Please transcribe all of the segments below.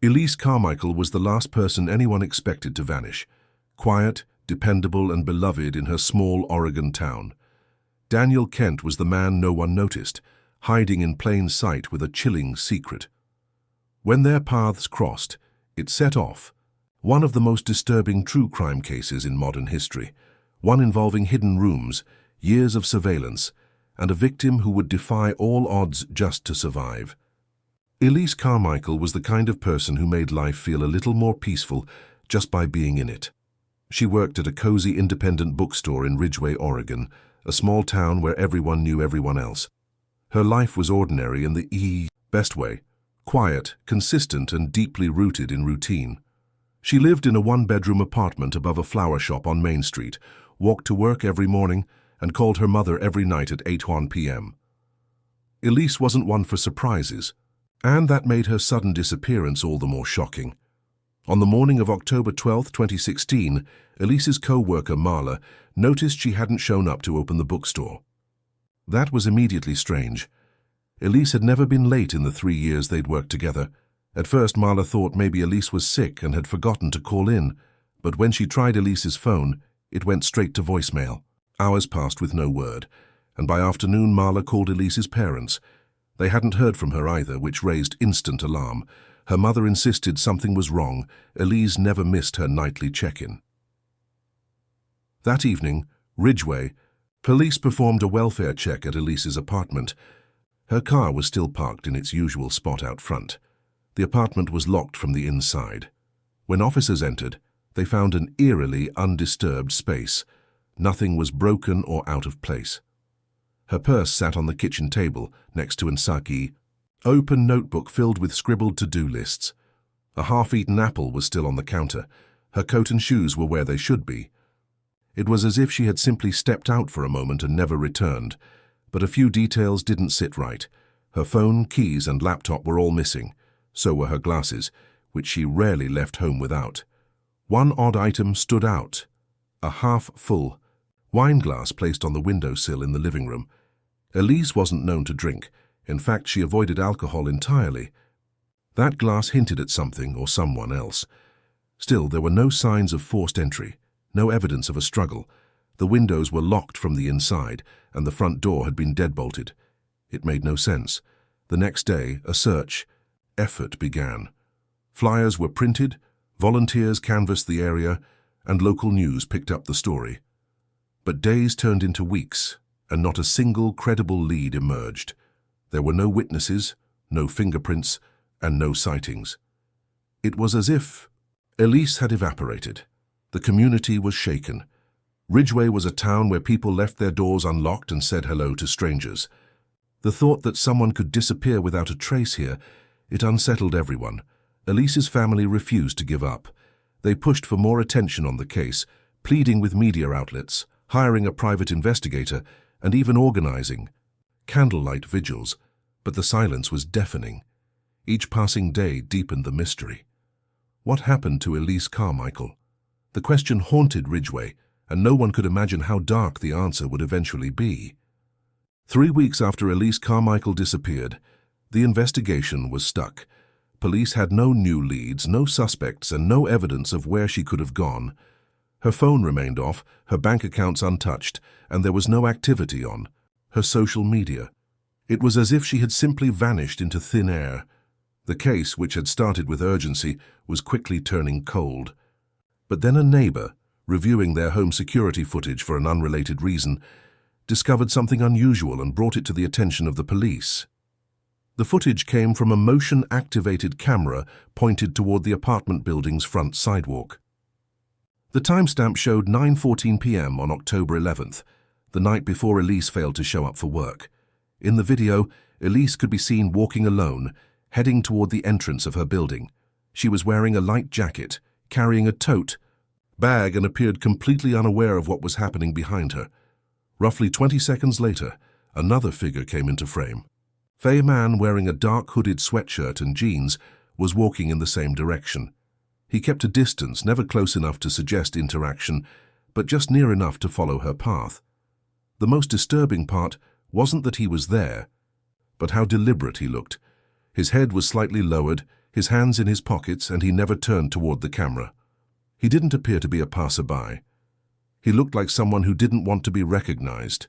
Elise Carmichael was the last person anyone expected to vanish. Quiet, dependable, and beloved in her small Oregon town. Daniel Kent was the man no one noticed, hiding in plain sight with a chilling secret. When their paths crossed, it set off one of the most disturbing true crime cases in modern history, one involving hidden rooms, years of surveillance, and a victim who would defy all odds just to survive. Elise Carmichael was the kind of person who made life feel a little more peaceful just by being in it. She worked at a cozy independent bookstore in Ridgway, Oregon, a small town where everyone knew everyone else. Her life was ordinary in the best way, quiet, consistent, and deeply rooted in routine. She lived in a one-bedroom apartment above a flower shop on Main Street, walked to work every morning, and called her mother every night at 8:01 p.m. Elise wasn't one for surprises, and that made her sudden disappearance all the more shocking. On the morning of October 12, 2016, Elise's co-worker Marla noticed she hadn't shown up to open the bookstore. That was immediately strange. Elise had never been late in the 3 years they'd worked together. At first, Marla thought maybe Elise was sick and had forgotten to call in, but when she tried Elise's phone, it went straight to voicemail. Hours passed with no word, and by afternoon Marla called Elise's parents. They hadn't heard from her either, which raised instant alarm. Her mother insisted something was wrong. Elise never missed her nightly check-in. That evening, Ridgway, police performed a welfare check at Elise's apartment. Her car was still parked in its usual spot out front. The apartment was locked from the inside. When officers entered, they found an eerily undisturbed space. Nothing was broken or out of place. Her purse sat on the kitchen table next to an open notebook filled with scribbled to-do lists. A half-eaten apple was still on the counter. Her coat and shoes were where they should be. It was as if she had simply stepped out for a moment and never returned. But a few details didn't sit right. Her phone, keys, and laptop were all missing. So were her glasses, which she rarely left home without. One odd item stood out: a half-full wine glass placed on the windowsill in the living room. Elise wasn't known to drink. In fact, she avoided alcohol entirely. That glass hinted at something or someone else. Still, there were no signs of forced entry, no evidence of a struggle. The windows were locked from the inside, and the front door had been deadbolted. It made no sense. The next day, a search effort began. Flyers were printed, volunteers canvassed the area, and local news picked up the story. But days turned into weeks, and not a single credible lead emerged. There were no witnesses, no fingerprints, and no sightings. It was as if Elise had evaporated. The community was shaken. Ridgway was a town where people left their doors unlocked and said hello to strangers. The thought that someone could disappear without a trace here, it unsettled everyone. Elise's family refused to give up. They pushed for more attention on the case, pleading with media outlets, hiring a private investigator, and even organizing candlelight vigils. But the silence was deafening. Each passing day deepened the mystery. What happened to Elise Carmichael? The question haunted Ridgway, and no one could imagine how dark the answer would eventually be. 3 weeks after Elise Carmichael disappeared, the investigation was stuck. Police had no new leads, no suspects, and no evidence of where she could have gone. Her phone remained off, her bank accounts untouched, and there was no activity on her social media. It was as if she had simply vanished into thin air. The case, which had started with urgency, was quickly turning cold. But then a neighbor, reviewing their home security footage for an unrelated reason, discovered something unusual and brought it to the attention of the police. The footage came from a motion-activated camera pointed toward the apartment building's front sidewalk. The timestamp showed 9:14 p.m. on October 11th, the night before Elise failed to show up for work. In the video, Elise could be seen walking alone, heading toward the entrance of her building. She was wearing a light jacket, carrying a tote bag, and appeared completely unaware of what was happening behind her. Roughly 20 seconds later, another figure came into frame. A man wearing a dark hooded sweatshirt and jeans was walking in the same direction. He kept a distance, never close enough to suggest interaction, but just near enough to follow her path. The most disturbing part wasn't that he was there, but how deliberate he looked. His head was slightly lowered, his hands in his pockets, and he never turned toward the camera. He didn't appear to be a passerby. He looked like someone who didn't want to be recognized.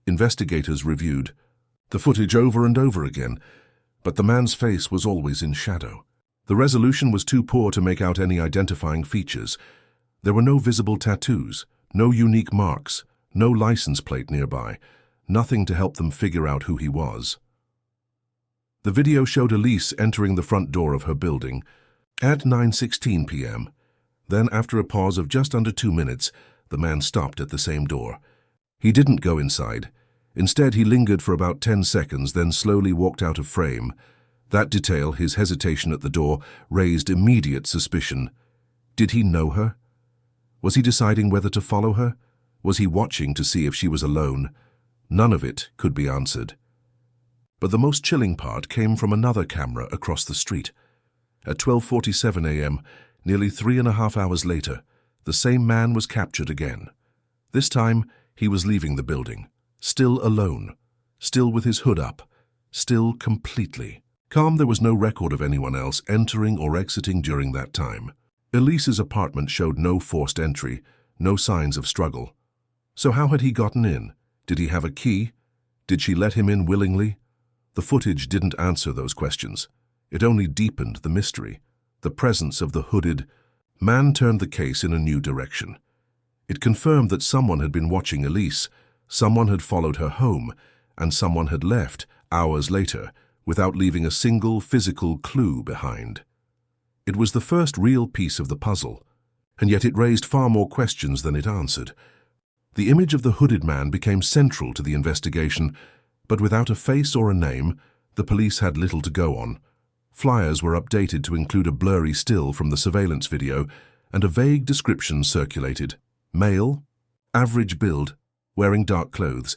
Investigators reviewed the footage over and over again, but the man's face was always in shadow. The resolution was too poor to make out any identifying features. There were no visible tattoos, no unique marks, no license plate nearby, nothing to help them figure out who he was. The video showed Elise entering the front door of her building at 9:16 p.m. Then, after a pause of just under 2 minutes, the man stopped at the same door. He didn't go inside. Instead, he lingered for about 10 seconds, then slowly walked out of frame. That detail, his hesitation at the door, raised immediate suspicion. Did he know her? Was he deciding whether to follow her? Was he watching to see if she was alone? None of it could be answered. But the most chilling part came from another camera across the street. At 12:47 a.m., nearly 3.5 hours later, the same man was captured again. This time, he was leaving the building, still alone, still with his hood up, still completely calm. There was no record of anyone else entering or exiting during that time. Elise's apartment showed no forced entry, no signs of struggle. So how had he gotten in? Did he have a key? Did she let him in willingly? The footage didn't answer those questions. It only deepened the mystery. The presence of the hooded man turned the case in a new direction. It confirmed that someone had been watching Elise, someone had followed her home, and someone had left hours later without leaving a single physical clue behind. It was the first real piece of the puzzle, and yet it raised far more questions than it answered. The image of the hooded man became central to the investigation, but without a face or a name, the police had little to go on. Flyers were updated to include a blurry still from the surveillance video, and a vague description circulated. Male, average build, wearing dark clothes,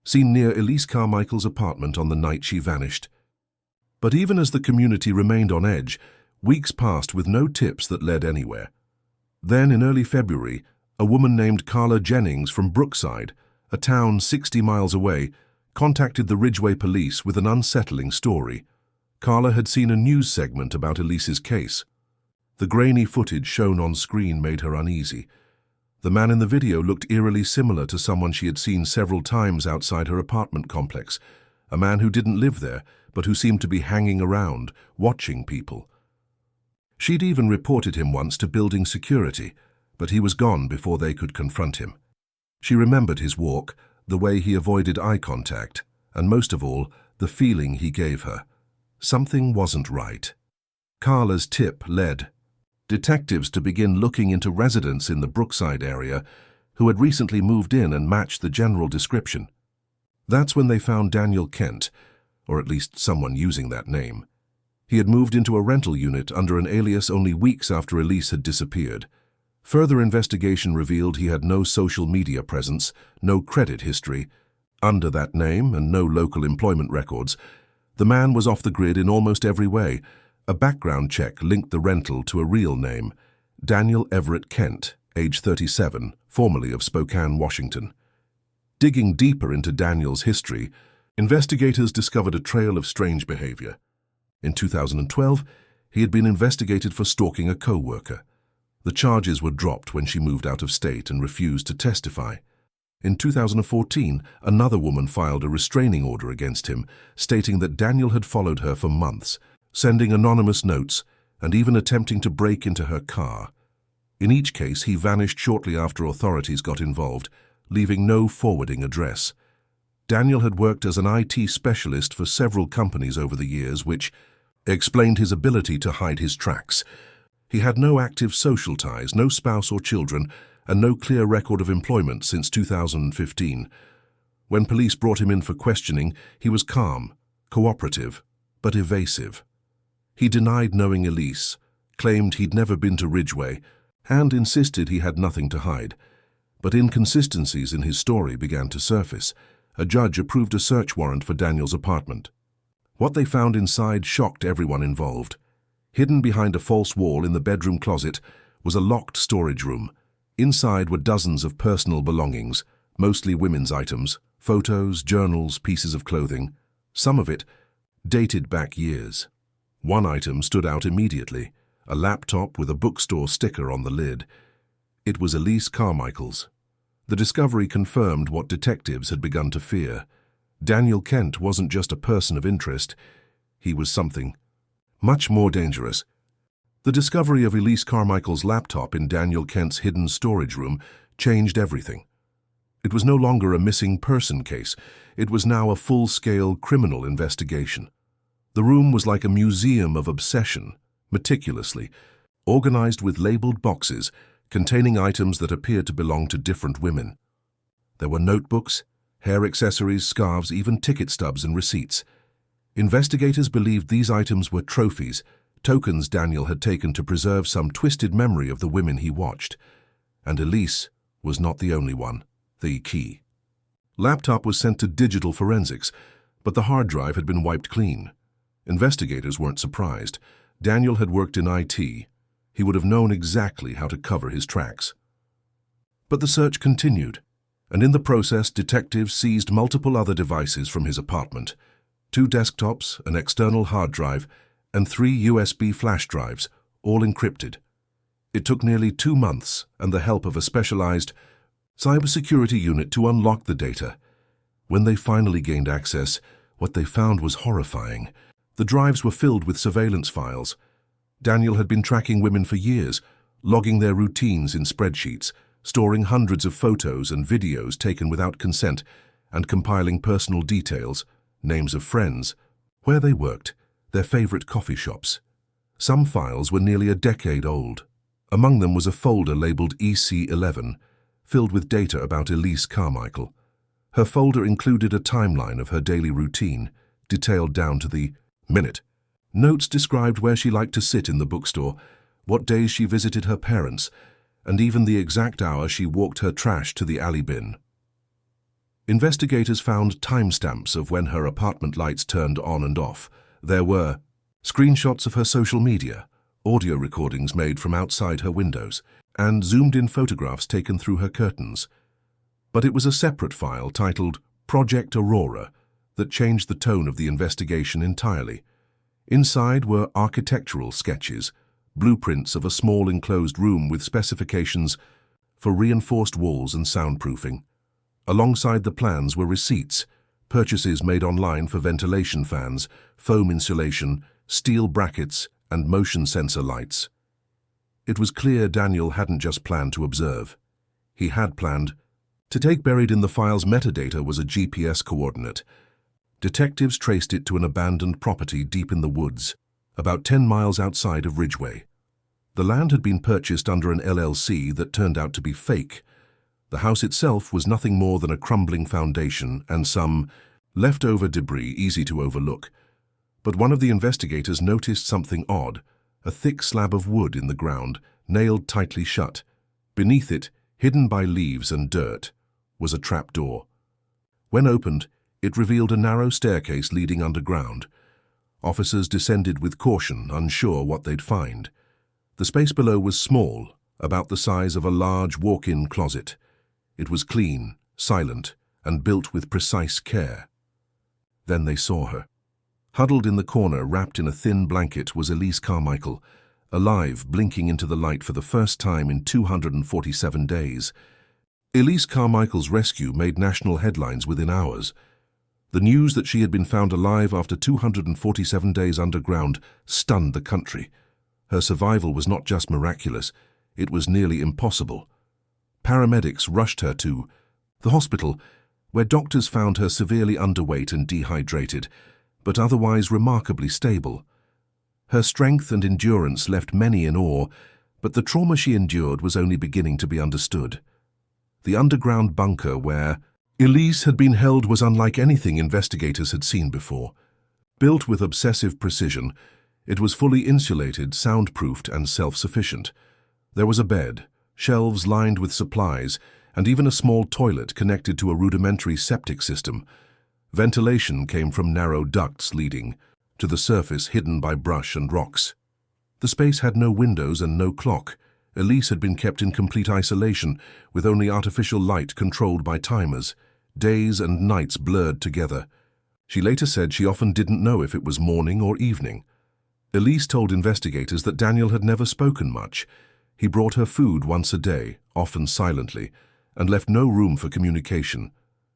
seen near Elise Carmichael's apartment on the night she vanished. But even as the community remained on edge, weeks passed with no tips that led anywhere. Then, in early February, a woman named Carla Jennings from Brookside, a town 60 miles away, contacted the Ridgeway police with an unsettling story. Carla had seen a news segment about Elise's case. The grainy footage shown on screen made her uneasy. The man in the video looked eerily similar to someone she had seen several times outside her apartment complex, a man who didn't live there, but who seemed to be hanging around, watching people. She'd even reported him once to building security, but he was gone before they could confront him. She remembered his walk, the way he avoided eye contact, and most of all, the feeling he gave her. Something wasn't right. Carla's tip led detectives to begin looking into residents in the Brookside area who had recently moved in and matched the general description. That's when they found Daniel Kent, or at least someone using that name. He had moved into a rental unit under an alias only weeks after Elise had disappeared. Further investigation revealed he had no social media presence, no credit history. Under that name and no local employment records, the man was off the grid in almost every way. A background check linked the rental to a real name, Daniel Everett Kent, age 37, formerly of Spokane, Washington. Digging deeper into Daniel's history, investigators discovered a trail of strange behavior. In 2012, he had been investigated for stalking a co-worker. The charges were dropped when she moved out of state and refused to testify. In 2014, another woman filed a restraining order against him, stating that Daniel had followed her for months, sending anonymous notes and even attempting to break into her car. In each case, he vanished shortly after authorities got involved, leaving no forwarding address. Daniel had worked as an IT specialist for several companies over the years, which explained his ability to hide his tracks. He had no active social ties, no spouse or children, and no clear record of employment since 2015. When police brought him in for questioning, he was calm, cooperative, but evasive. He denied knowing Elise, claimed he'd never been to Ridgeway, and insisted he had nothing to hide. But inconsistencies in his story began to surface. A judge approved a search warrant for Daniel's apartment. What they found inside shocked everyone involved. Hidden behind a false wall in the bedroom closet was a locked storage room. Inside were dozens of personal belongings, mostly women's items, photos, journals, pieces of clothing. Some of it dated back years. One item stood out immediately, a laptop with a bookstore sticker on the lid. It was Elise Carmichael's. The discovery confirmed what detectives had begun to fear. Daniel Kent wasn't just a person of interest. He was something much more dangerous. The discovery of Elise Carmichael's laptop in Daniel Kent's hidden storage room changed everything. It was no longer a missing person case. It was now a full-scale criminal investigation. The room was like a museum of obsession, meticulously organized with labeled boxes containing items that appeared to belong to different women. There were notebooks, hair accessories, scarves, even ticket stubs and receipts. Investigators believed these items were trophies, tokens Daniel had taken to preserve some twisted memory of the women he watched. And Elise was not the only one, the key. Laptop was sent to digital forensics, but the hard drive had been wiped clean. Investigators weren't surprised. Daniel had worked in IT. He would have known exactly how to cover his tracks. But the search continued, and in the process, detectives seized multiple other devices from his apartment: 2 desktops, an external hard drive, and 3 USB flash drives, all encrypted. It took nearly 2 months and the help of a specialized cybersecurity unit to unlock the data. When they finally gained access, what they found was horrifying. The drives were filled with surveillance files. Daniel had been tracking women for years, logging their routines in spreadsheets, storing hundreds of photos and videos taken without consent, and compiling personal details, names of friends, where they worked, their favorite coffee shops. Some files were nearly a decade old. Among them was a folder labeled EC11, filled with data about Elise Carmichael. Her folder included a timeline of her daily routine, detailed down to the minute. Notes described where she liked to sit in the bookstore, what days she visited her parents, and even the exact hour she walked her trash to the alley bin. Investigators found timestamps of when her apartment lights turned on and off. There were screenshots of her social media, audio recordings made from outside her windows, and zoomed-in photographs taken through her curtains. But it was a separate file titled Project Aurora that changed the tone of the investigation entirely. Inside were architectural sketches, blueprints of a small enclosed room with specifications for reinforced walls and soundproofing. Alongside the plans were receipts, purchases made online for ventilation fans, foam insulation, steel brackets, and motion sensor lights. It was clear Daniel hadn't just planned to observe. He had planned to take. Buried in the file's metadata was a GPS coordinate. Detectives traced it to an abandoned property deep in the woods, about 10 miles outside of Ridgeway. The land had been purchased under an LLC that turned out to be fake. The house itself was nothing more than a crumbling foundation and some leftover debris easy to overlook. But one of the investigators noticed something odd: a thick slab of wood in the ground, nailed tightly shut. Beneath it, hidden by leaves and dirt, was a trapdoor. When opened, it revealed a narrow staircase leading underground. Officers descended with caution, unsure what they'd find. The space below was small, about the size of a large walk-in closet. It was clean, silent, and built with precise care. Then they saw her. Huddled in the corner, wrapped in a thin blanket, was Elise Carmichael, alive, blinking into the light for the first time in 247 days. Elise Carmichael's rescue made national headlines within hours. The news that she had been found alive after 247 days underground stunned the country. Her survival was not just miraculous, it was nearly impossible. Paramedics rushed her to the hospital, where doctors found her severely underweight and dehydrated, but otherwise remarkably stable. Her strength and endurance left many in awe, but the trauma she endured was only beginning to be understood. The underground bunker where Elise had been held was unlike anything investigators had seen before. Built with obsessive precision, it was fully insulated, soundproofed, and self-sufficient. There was a bed, shelves lined with supplies, and even a small toilet connected to a rudimentary septic system. Ventilation came from narrow ducts leading to the surface, hidden by brush and rocks. The space had no windows and no clock. Elise had been kept in complete isolation, with only artificial light controlled by timers. Days and nights blurred together. She later said she often didn't know if it was morning or evening. Elise told investigators that Daniel had never spoken much. He brought her food once a day, often silently, and left no room for communication.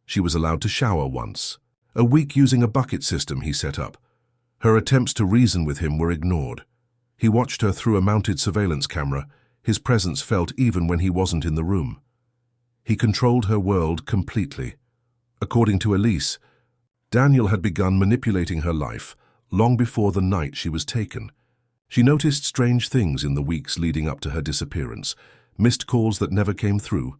She was allowed to shower once a week using a bucket system he set up. Her attempts to reason with him were ignored. He watched her through a mounted surveillance camera, his presence felt even when he wasn't in the room. He controlled her world completely. According to Elise, Daniel had begun manipulating her life long before the night she was taken. She noticed strange things in the weeks leading up to her disappearance, missed calls that never came through,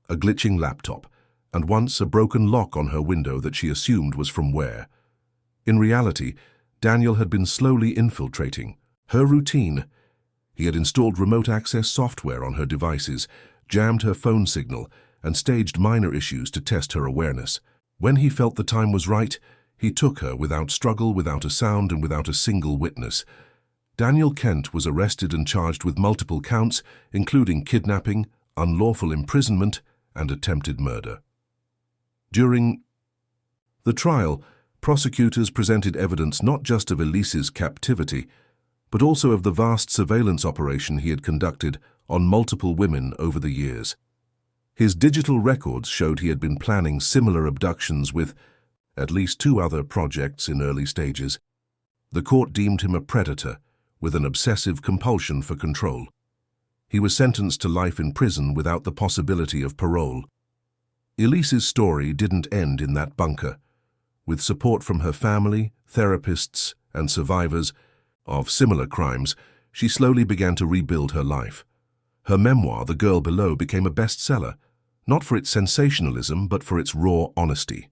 a glitching laptop, and once a broken lock on her window that she assumed was from Ware. In reality, Daniel had been slowly infiltrating her routine. He had installed remote access software on her devices, jammed her phone signal, and staged minor issues to test her awareness. When he felt the time was right, he took her without struggle, without a sound, and without a single witness. Daniel Kent was arrested and charged with multiple counts, including kidnapping, unlawful imprisonment, and attempted murder. During the trial, prosecutors presented evidence not just of Elise's captivity, but also of the vast surveillance operation he had conducted on multiple women over the years. His digital records showed he had been planning similar abductions with at least 2 other projects in early stages. The court deemed him a predator with an obsessive compulsion for control. He was sentenced to life in prison without the possibility of parole. Elise's story didn't end in that bunker. With support from her family, therapists, and survivors of similar crimes, she slowly began to rebuild her life. Her memoir, The Girl Below, became a bestseller, not for its sensationalism, but for its raw honesty.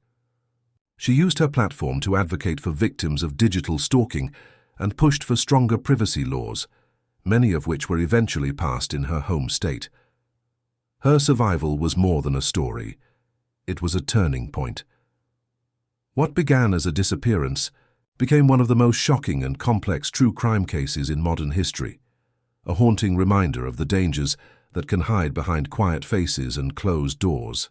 She used her platform to advocate for victims of digital stalking and pushed for stronger privacy laws, many of which were eventually passed in her home state. Her survival was more than a story. It was a turning point. What began as a disappearance became one of the most shocking and complex true crime cases in modern history, a haunting reminder of the dangers that can hide behind quiet faces and closed doors.